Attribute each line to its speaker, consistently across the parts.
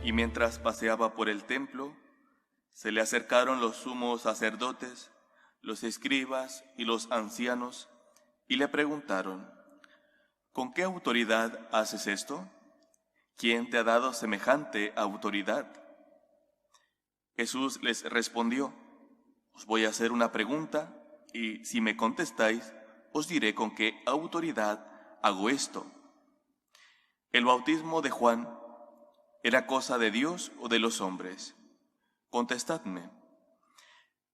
Speaker 1: Y mientras paseaba por el templo, se le acercaron los sumos sacerdotes, los escribas y los ancianos, y le preguntaron: ¿con qué autoridad haces esto? ¿Quién te ha dado semejante autoridad? Jesús les respondió: os voy a hacer una pregunta, y si me contestáis, os diré con qué autoridad hago esto. ¿El bautismo de Juan era cosa de Dios o de los hombres? Contestadme.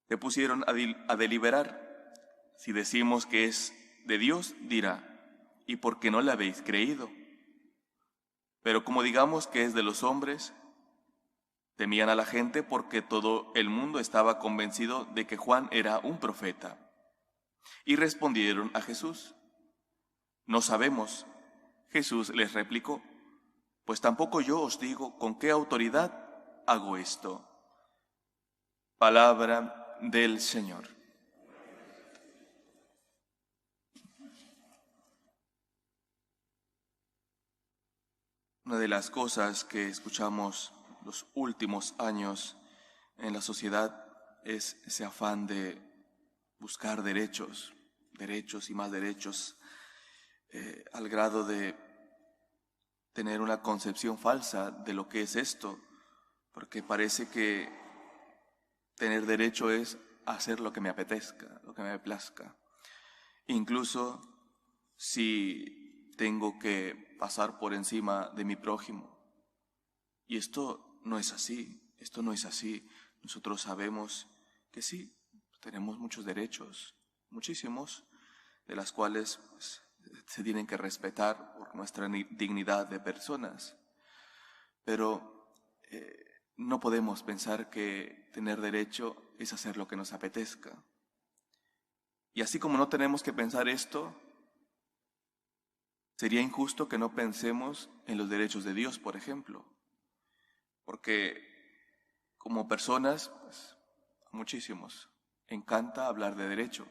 Speaker 1: Se pusieron a deliberar. Si decimos que es de Dios, dirá: ¿y por qué no le habéis creído? Pero como digamos que es de los hombres, temían a la gente porque todo el mundo estaba convencido de que Juan era un profeta. Y respondieron a Jesús: no sabemos. Jesús les replicó: pues tampoco yo os digo con qué autoridad hago esto. Palabra del Señor. Una de las cosas que escuchamos los últimos años en la sociedad es ese afán de buscar derechos y más derechos, al grado de tener una concepción falsa de lo que es esto, porque parece que tener derecho es hacer lo que me apetezca, lo que me plazca. Incluso si tengo que pasar por encima de mi prójimo. Y esto no es así, Nosotros sabemos que sí, tenemos muchos derechos, muchísimos, de las cuales pues, se tienen que respetar por nuestra dignidad de personas. Pero no podemos pensar que tener derecho es hacer lo que nos apetezca. Y así como no tenemos que pensar esto, sería injusto que no pensemos en los derechos de Dios, por ejemplo. Porque como personas, pues, a muchísimos encanta hablar de derecho.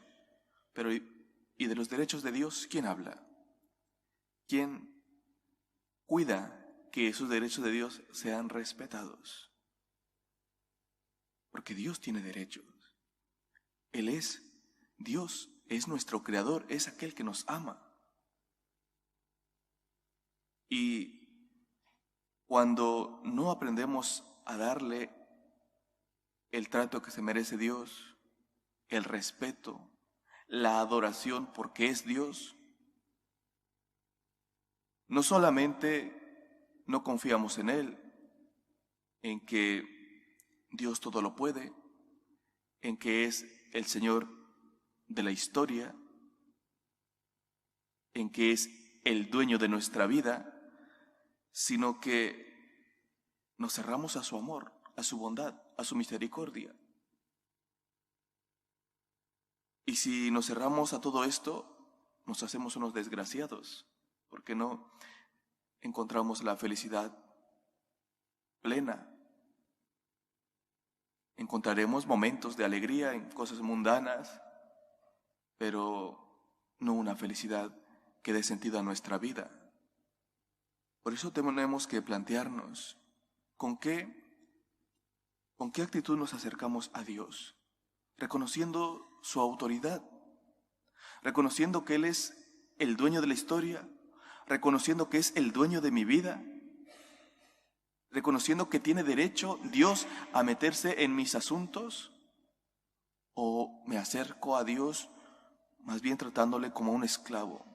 Speaker 1: Pero ¿y de los derechos de Dios quién habla? ¿Quién cuida que esos derechos de Dios sean respetados? Porque Dios tiene derechos. Él es Dios, es nuestro creador, es aquel que nos ama. Y cuando no aprendemos a darle el trato que se merece Dios, el respeto, la adoración porque es Dios, no solamente no confiamos en Él, en que Dios todo lo puede, en que es el Señor de la historia, en que es el dueño de nuestra vida, sino que nos cerramos a su amor, a su bondad, a su misericordia. Y si nos cerramos a todo esto, nos hacemos unos desgraciados, porque no encontramos la felicidad plena. Encontraremos momentos de alegría en cosas mundanas, pero no una felicidad que dé sentido a nuestra vida. Por eso tenemos que plantearnos con qué actitud nos acercamos a Dios, reconociendo su autoridad, reconociendo que Él es el dueño de la historia, reconociendo que es el dueño de mi vida, reconociendo que tiene derecho Dios a meterse en mis asuntos, o me acerco a Dios más bien tratándole como un esclavo,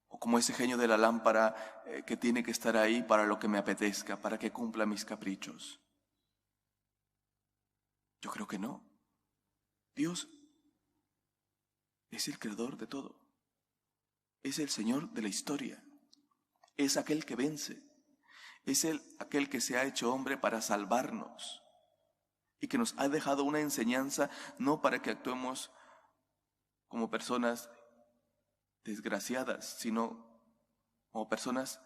Speaker 1: o como ese genio de la lámpara que tiene que estar ahí para lo que me apetezca, para que cumpla mis caprichos. Yo creo que no. Dios es el creador de todo. Es el Señor de la historia. Es aquel que vence. Es aquel que se ha hecho hombre para salvarnos y que nos ha dejado una enseñanza no para que actuemos como personas desgraciadas, sino como personas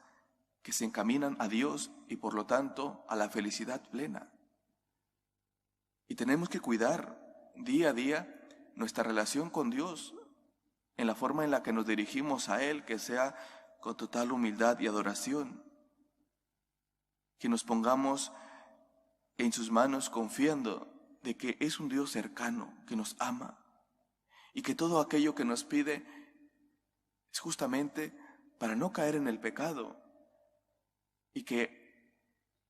Speaker 1: que se encaminan a Dios y por lo tanto a la felicidad plena. Y tenemos que cuidar día a día nuestra relación con Dios en la forma en la que nos dirigimos a Él, que sea con total humildad y adoración. que nos pongamos en sus manos confiando de que es un Dios cercano, que nos ama, y que todo aquello que nos pide es justamente para no caer en el pecado, y que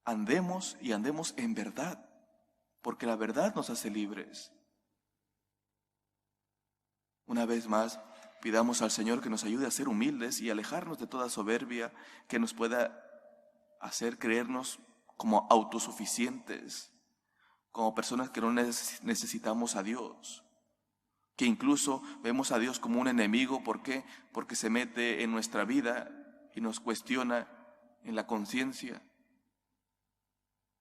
Speaker 1: andemos y andemos en verdad, porque la verdad nos hace libres. Una vez más, pidamos al Señor que nos ayude a ser humildes y alejarnos de toda soberbia que nos pueda hacer creernos como autosuficientes, como personas que no necesitamos a Dios, que incluso vemos a Dios como un enemigo. ¿Por qué? Porque se mete en nuestra vida y nos cuestiona en la conciencia.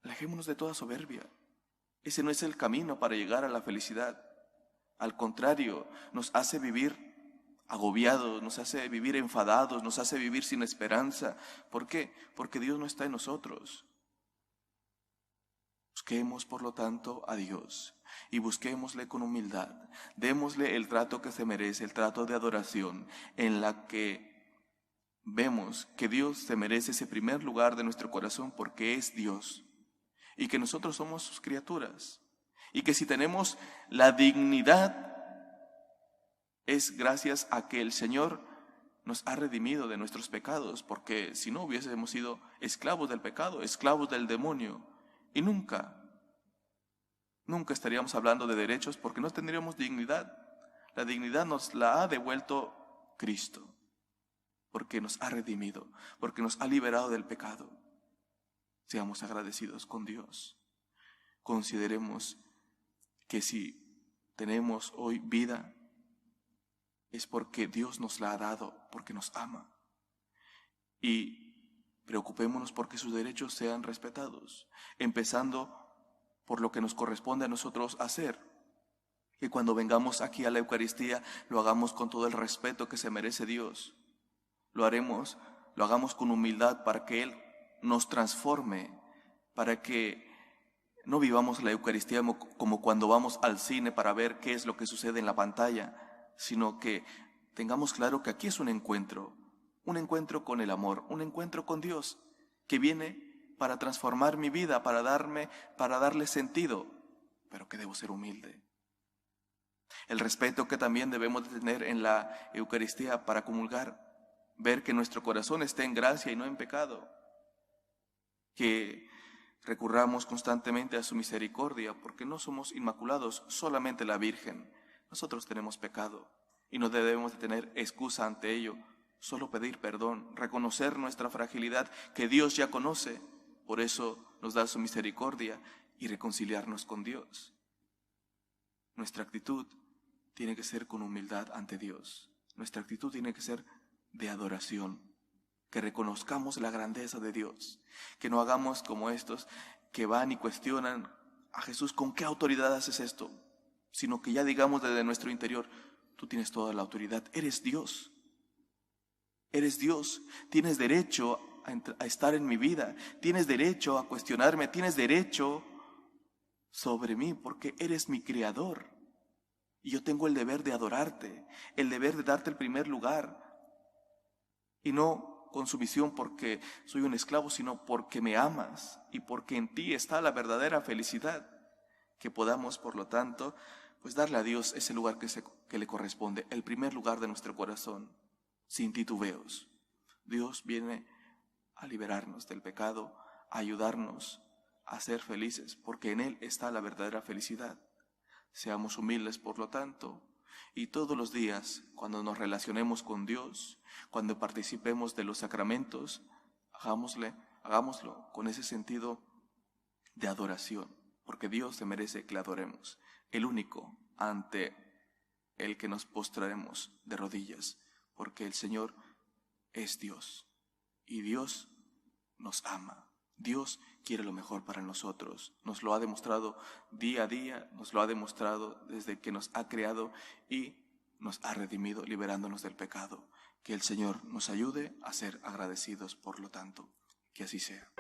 Speaker 1: Alejémonos de toda soberbia. Ese no es el camino para llegar a la felicidad. Al contrario, nos hace vivir agobiados, nos hace vivir enfadados, nos hace vivir sin esperanza. ¿Por qué? Porque Dios no está en nosotros. Busquemos, por lo tanto, a Dios y busquémosle con humildad. Démosle el trato que se merece, el trato de adoración, en la que vemos que Dios se merece ese primer lugar de nuestro corazón porque es Dios y que nosotros somos sus criaturas y que si tenemos la dignidad es gracias a que el Señor nos ha redimido de nuestros pecados, porque si no hubiésemos sido esclavos del pecado, esclavos del demonio, y nunca estaríamos hablando de derechos porque no tendríamos dignidad. La dignidad nos la ha devuelto Cristo, porque nos ha redimido, porque nos ha liberado del pecado. Seamos agradecidos con Dios. Consideremos que si tenemos hoy vida, es porque Dios nos la ha dado, porque nos ama. Y preocupémonos porque sus derechos sean respetados, empezando por lo que nos corresponde a nosotros hacer. Que cuando vengamos aquí a la Eucaristía lo hagamos con todo el respeto que se merece Dios. Lo hagamos con humildad para que Él nos transforme, para que no vivamos la Eucaristía como cuando vamos al cine para ver qué es lo que sucede en la pantalla, sino que tengamos claro que aquí es un encuentro con el amor, un encuentro con Dios, que viene para transformar mi vida, para darle sentido, pero que debo ser humilde. El respeto que también debemos de tener en la Eucaristía para comulgar, ver que nuestro corazón esté en gracia y no en pecado, que recurramos constantemente a su misericordia, porque no somos inmaculados, solamente la Virgen. Nosotros tenemos pecado y no debemos de tener excusa ante ello, solo pedir perdón, reconocer nuestra fragilidad que Dios ya conoce, por eso nos da su misericordia y reconciliarnos con Dios. Nuestra actitud tiene que ser con humildad ante Dios, nuestra actitud tiene que ser de adoración, que reconozcamos la grandeza de Dios, que no hagamos como estos que van y cuestionan a Jesús, ¿con qué autoridad haces esto? Sino que ya digamos desde nuestro interior, tú tienes toda la autoridad, eres Dios, tienes derecho a estar en mi vida, tienes derecho a cuestionarme, tienes derecho sobre mí porque eres mi creador y yo tengo el deber de adorarte, el deber de darte el primer lugar y no con sumisión porque soy un esclavo, sino porque me amas y porque en ti está la verdadera felicidad. Que podamos, por lo tanto, pues darle a Dios ese lugar que le corresponde, el primer lugar de nuestro corazón, sin titubeos. Dios viene a liberarnos del pecado, a ayudarnos a ser felices, porque en Él está la verdadera felicidad. Seamos humildes, por lo tanto, y todos los días, cuando nos relacionemos con Dios, cuando participemos de los sacramentos, hagámoslo con ese sentido de adoración, porque Dios se merece que le adoremos, el único ante el que nos postraremos de rodillas, porque el Señor es Dios y Dios nos ama. Dios quiere lo mejor para nosotros. Nos lo ha demostrado día a día, nos lo ha demostrado desde que nos ha creado y nos ha redimido liberándonos del pecado. Que el Señor nos ayude a ser agradecidos, por lo tanto, que así sea.